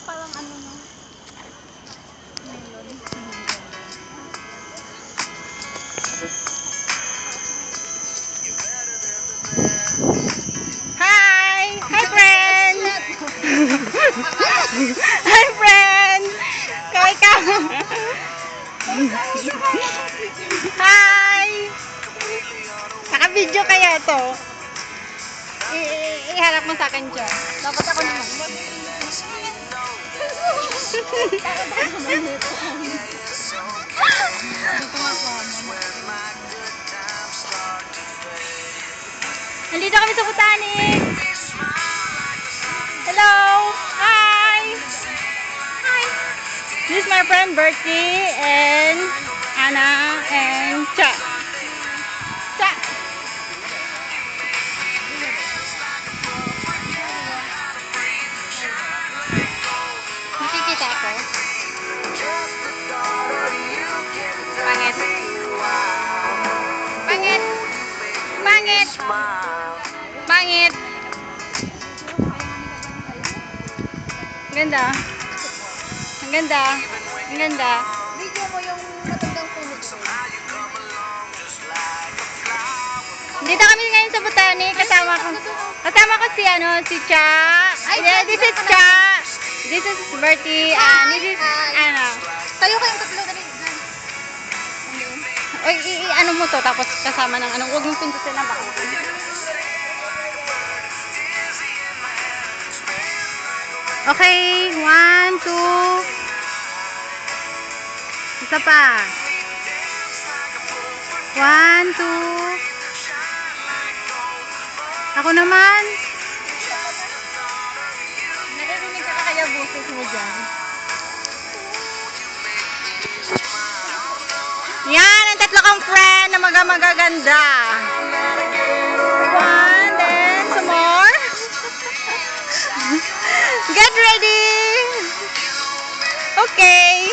parang ano no. Melon. Hi! Hi, friends! Hi, friends! Kaway ka! Hi! Naka-video kaya to? Iharap mo sa akin dyan. Dapat ako naman. Nandito kami sa Botanic. Hello! Hi! Hi! This is my friend Bertie and Anna and Cha. Cha! Nakikita ako. Pangit. Pangit. Pangit. Pangit. Ang ganda. Ang ganda. Ang ganda. Video mo yung matandang puno ko. Dito kami ngayon sa Botanic. Kasama ko si si Cha. This is Cha. This is Bertie. And this is Anna. Tayo kayong tatlo na rin. Oy, ano mo to tapos kasama ng anong huwag mong pindutin na baka. Okay, 1, 2. Isa pa. 1, 2. Ako naman. Naririnig ka kaya buses mo dyan. Yan, ang tatlo kong friend na magaganda. 1, then some more. Get ready. Okay.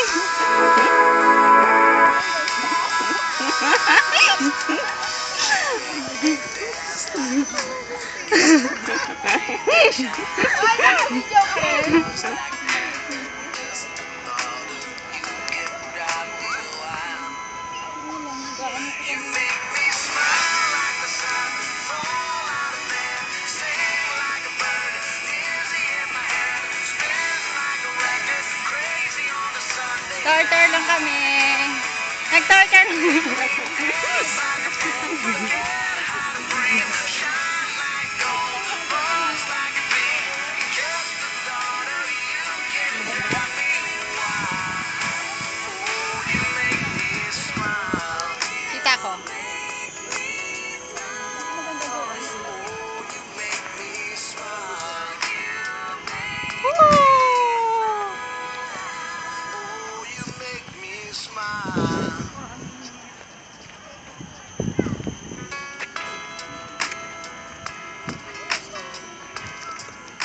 Tour lang kami. Nag-tour kami.